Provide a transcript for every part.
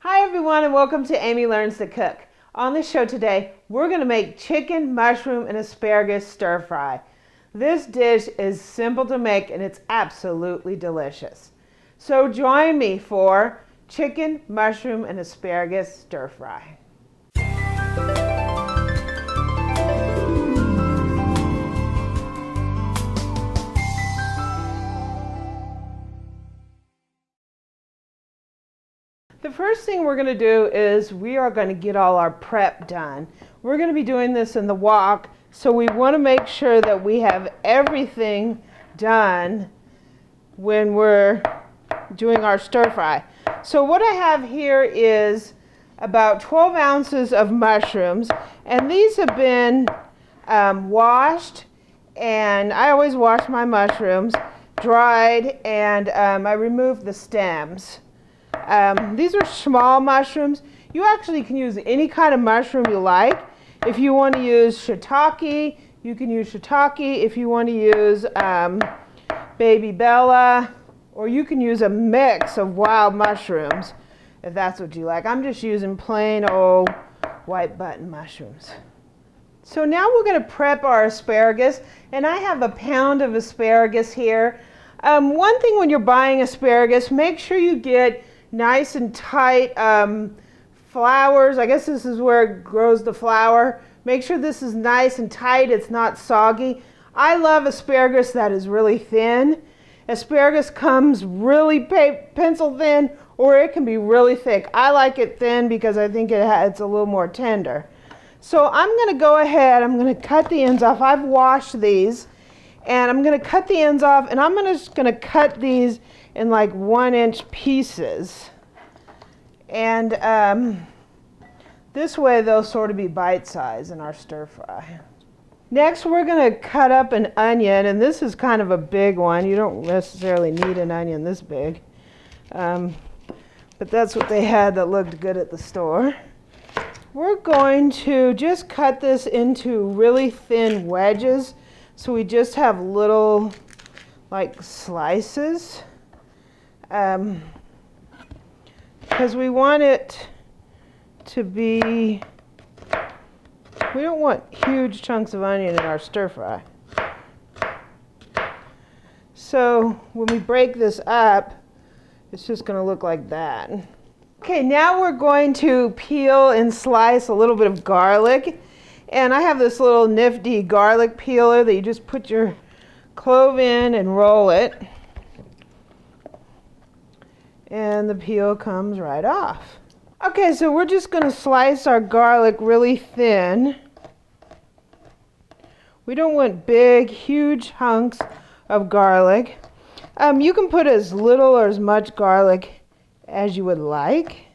Hi everyone and welcome to Amy Learns to Cook. On the show today, we're going to make chicken, mushroom, and asparagus stir-fry. This dish is simple to make and it's absolutely delicious. So join me for chicken, mushroom, and asparagus stir-fry. The first thing we're going to do is we are going to get all our prep done. We're going to be doing this in the wok, so we want to make sure that we have everything done when we're doing our stir fry. So what I have here is about 12 ounces of mushrooms, and these have been washed, and I always wash my mushrooms, dried, and I removed the stems. These are small mushrooms. You actually can use any kind of mushroom you like. If you want to use shiitake, you can use shiitake. If you want to use baby bella, or you can use a mix of wild mushrooms, if that's what you like. I'm just using plain old white button mushrooms. So now we're going to prep our asparagus, and I have a pound of asparagus here. One thing when you're buying asparagus, make sure you get nice and tight flowers. I guess this is where it grows the flower. Make sure this is nice and tight, it's not soggy. I love asparagus that is really thin. Asparagus comes really pencil thin, or it can be really thick. I like it thin because I think it's a little more tender. So I'm going to go ahead, I'm going to cut the ends off. I've washed these, and I'm going to cut the ends off, and I'm just going to cut these in like 1-inch pieces, and this way they'll sort of be bite-sized in our stir-fry. Next we're going to cut up an onion, and this is kind of a big one. You don't necessarily need an onion this big, but that's what they had that looked good at the store. We're going to just cut this into really thin wedges, so we just have little like slices. Because we want it to be, we don't want huge chunks of onion in our stir fry. So when we break this up, it's just going to look like that. Okay, now we're going to peel and slice a little bit of garlic. And I have this little nifty garlic peeler that you just put your clove in and roll it. And the peel comes right off. Okay, so we're just going to slice our garlic really thin. We don't want big, huge hunks of garlic. You can put as little or as much garlic as you would like.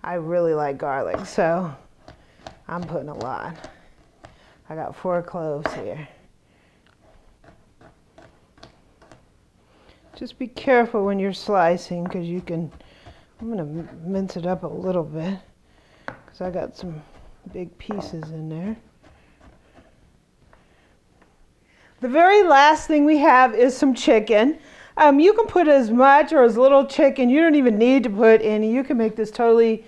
I really like garlic, so I'm putting a lot. I got 4 cloves here. Just be careful when you're slicing, because you can, I'm going to mince it up a little bit because I got some big pieces in there. The very last thing we have is some chicken. You can put as much or as little chicken. You don't even need to put any. You can make this totally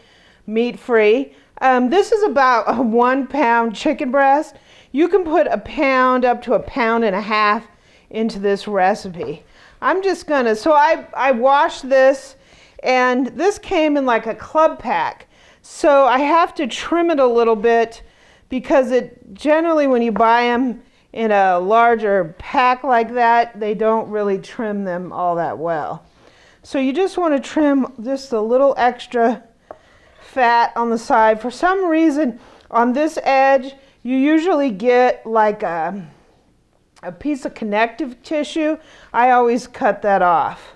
meat-free. This is about a 1-pound chicken breast. You can put a pound up to 1.5 pounds into this recipe. I'm just gonna, so I washed this, and this came in like a club pack. So I have to trim it a little bit because it generally, when you buy them in a larger pack like that, they don't really trim them all that well. So you just want to trim just a little extra fat on the side. For some reason, on this edge, you usually get like a piece of connective tissue. I always cut that off.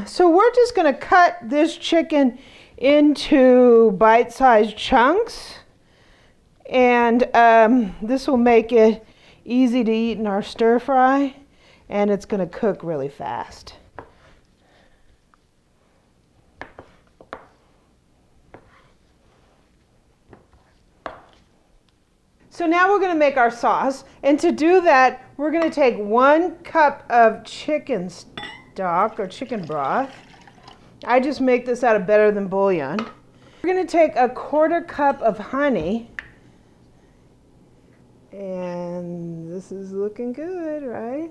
So we're just going to cut this chicken into bite-sized chunks, and this will make it easy to eat in our stir fry, and it's going to cook really fast. So now we're going to make our sauce, and to do that, we're going to take 1 cup of chicken stock or chicken broth, I just make this out of better than bouillon. We're going to take a 1/4 cup of honey. And this is looking good, right?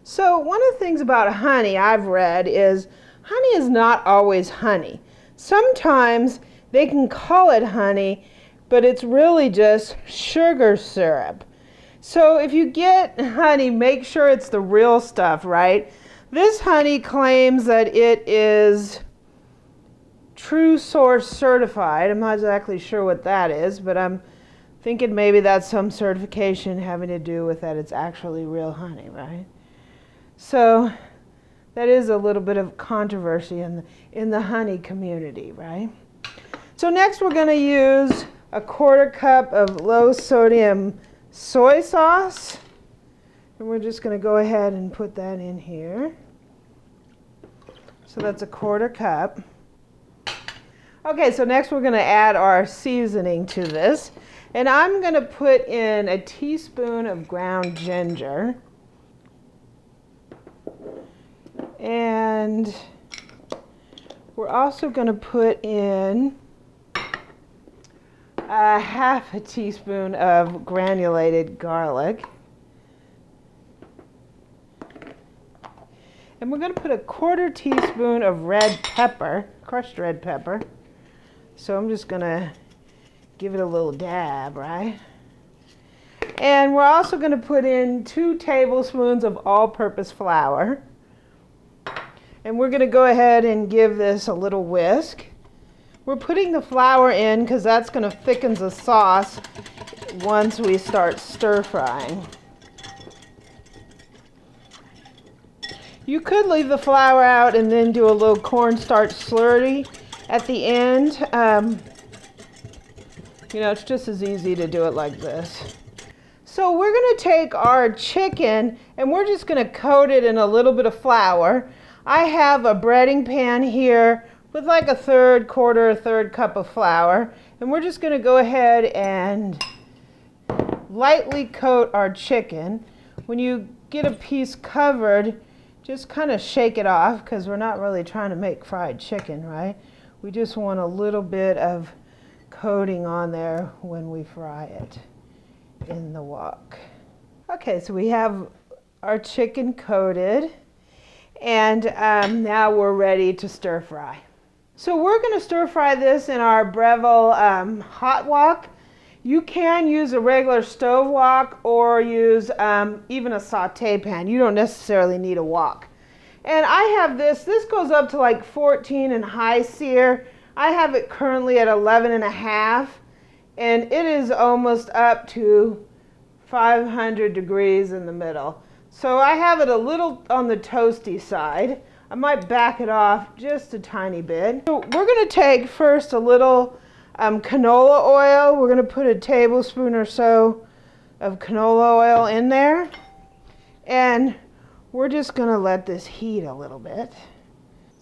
So one of the things about honey I've read is honey is not always honey. Sometimes they can call it honey, but it's really just sugar syrup. So if you get honey, make sure it's the real stuff, right? This honey claims that it is True Source certified. I'm not exactly sure what that is, but I'm thinking maybe that's some certification having to do with that it's actually real honey, right? So that is a little bit of controversy in the honey community, right? So next we're going to use a 1/4 cup of low sodium soy sauce. And we're just going to go ahead and put that in here. So that's a 1/4 cup. Okay, so next we're going to add our seasoning to this. And I'm going to put in a teaspoon of ground ginger. And we're also going to put in a 1/2 teaspoon of granulated garlic. And we're going to put a 1/4 teaspoon of red pepper, crushed red pepper. So I'm just going to give it a little dab, right? And we're also going to put in 2 tablespoons of all-purpose flour. And we're going to go ahead and give this a little whisk. We're putting the flour in because that's going to thicken the sauce once we start stir-frying. You could leave the flour out and then do a little cornstarch slurry at the end. You know, it's just as easy to do it like this. So we're going to take our chicken and we're just going to coat it in a little bit of flour. I have a breading pan here with like a 1/3 cup of flour. And we're just going to go ahead and lightly coat our chicken. When you get a piece covered, just kind of shake it off because we're not really trying to make fried chicken, right? We just want a little bit of coating on there when we fry it in the wok. Okay, so we have our chicken coated, and now we're ready to stir fry. So we're going to stir fry this in our Breville hot wok. You can use a regular stove wok or use even a saute pan. You don't necessarily need a wok. And I have this goes up to like 14 in high sear. I have it currently at 11.5, and it is almost up to 500 degrees in the middle. So I have it a little on the toasty side. I might back it off just a tiny bit. So we're going to take first a little canola oil. We're going to put a tablespoon or so of canola oil in there. And we're just going to let this heat a little bit.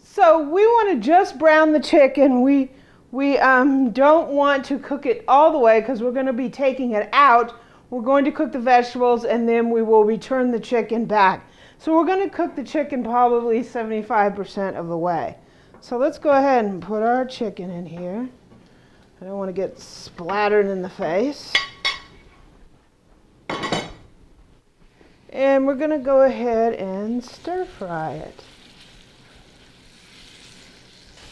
So we want to just brown the chicken. We don't want to cook it all the way because we're going to be taking it out. We're going to cook the vegetables and then we will return the chicken back. So we're going to cook the chicken probably 75% of the way. So let's go ahead and put our chicken in here. I don't want to get splattered in the face. And we're going to go ahead and stir fry it.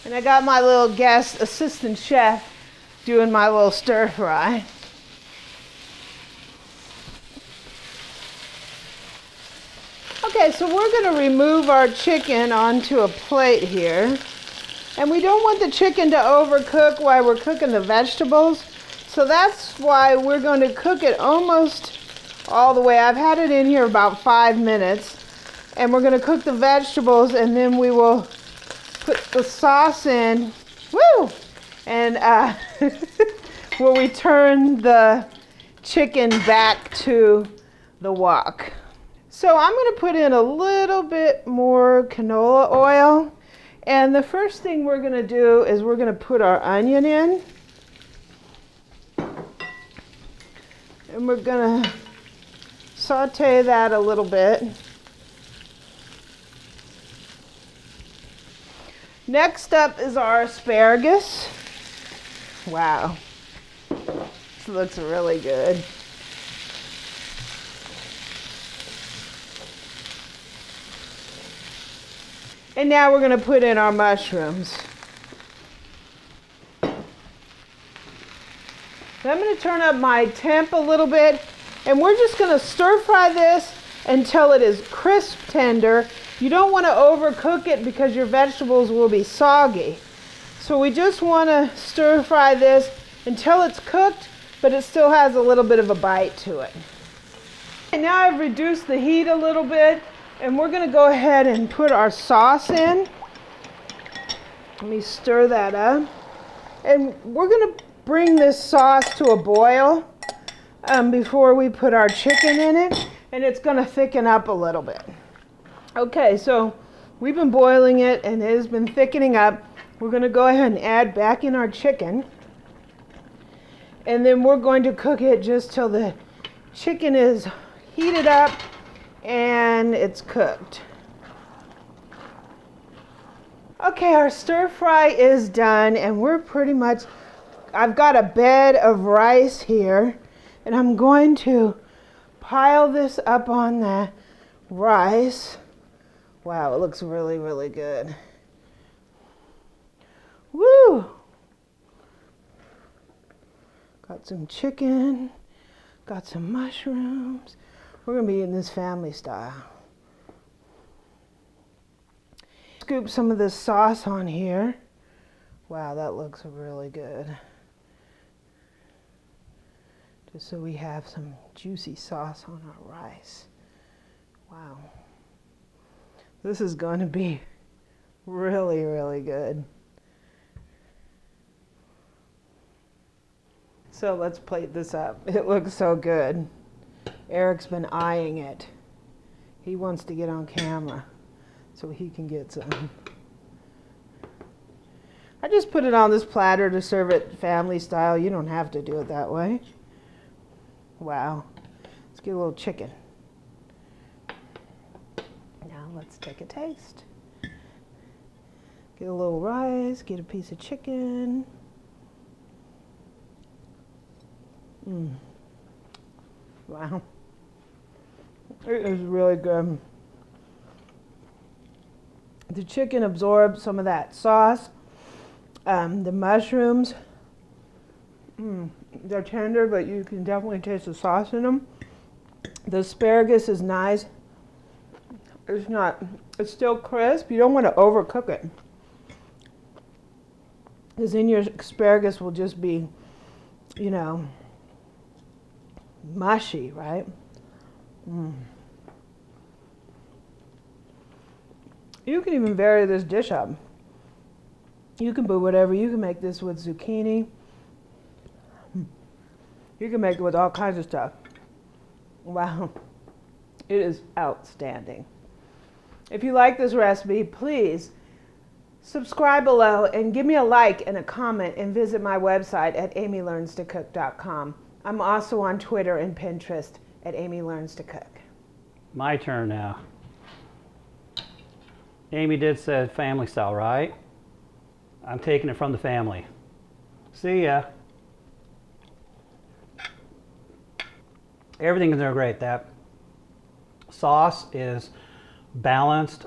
And I got my little guest assistant chef doing my little stir fry. Okay, so we're going to remove our chicken onto a plate here. And we don't want the chicken to overcook while we're cooking the vegetables. So that's why we're going to cook it almost all the way. I've had it in here about 5 minutes. And we're going to cook the vegetables and then we will put the sauce in. Woo! And we'll return the chicken back to the wok. So I'm going to put in a little bit more canola oil. And the first thing we're going to do is we're going to put our onion in. And we're going to saute that a little bit. Next up is our asparagus. Wow, this looks really good. And now we're going to put in our mushrooms. So I'm going to turn up my temp a little bit, and we're just going to stir fry this until it is crisp tender. You don't want to overcook it because your vegetables will be soggy. So we just want to stir fry this until it's cooked, but it still has a little bit of a bite to it. And now I've reduced the heat a little bit, and we're going to go ahead and put our sauce in. Let me stir that up. And we're going to bring this sauce to a boil before we put our chicken in it, and it's going to thicken up a little bit. Okay, so we've been boiling it and it has been thickening up. We're going to go ahead and add back in our chicken, and then we're going to cook it just till the chicken is heated up and it's cooked. Okay, our stir fry is done, and we're pretty much, I've got a bed of rice here, and I'm going to pile this up on the rice. Wow, it looks really, really good. Woo! Got some chicken, got some mushrooms. We're gonna be eating this family style. Scoop some of this sauce on here. Wow, that looks really good. Just so we have some juicy sauce on our rice. Wow. This is going to be really, really good. So let's plate this up. It looks so good. Eric's been eyeing it. He wants to get on camera so he can get some. I just put it on this platter to serve it family style. You don't have to do it that way. Wow. Let's get a little chicken. Now let's take a taste. Get a little rice, get a piece of chicken. Wow. It is really good. The chicken absorbs some of that sauce. The mushrooms, they're tender, but you can definitely taste the sauce in them. The asparagus is nice. It's still crisp. You don't want to overcook it, because then your asparagus will just be, you know, mushy, right? You can even vary this dish up. You can put whatever. You can make this with zucchini. You can make it with all kinds of stuff. Wow. It is outstanding. If you like this recipe, please subscribe below and give me a like and a comment, and visit my website at amylearnstocook.com. I'm also on Twitter and Pinterest at Amy Learns to Cook. My turn now. Amy did say family style, right? I'm taking it from the family. See ya. Everything in there great. That sauce is balanced.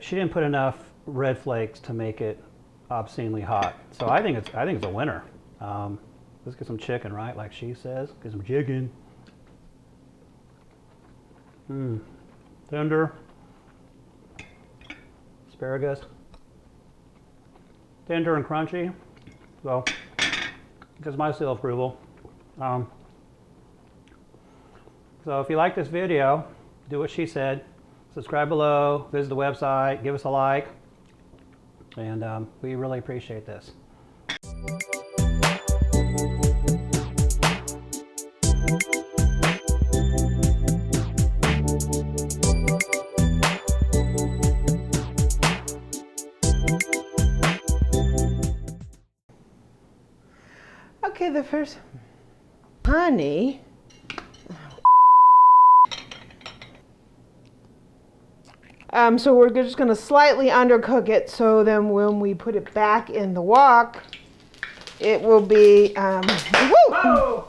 She didn't put enough red flakes to make it obscenely hot. So I think it's a winner. Let's get some chicken, right? Like she says, get some chicken. Tender. Asparagus. Tender and crunchy. So, because my seal of approval. So if you like this video, do what she said. Subscribe below, visit the website, give us a like, and we really appreciate this. Okay, the first honey. So we're just going to slightly undercook it, so then when we put it back in the wok, it will be, woo!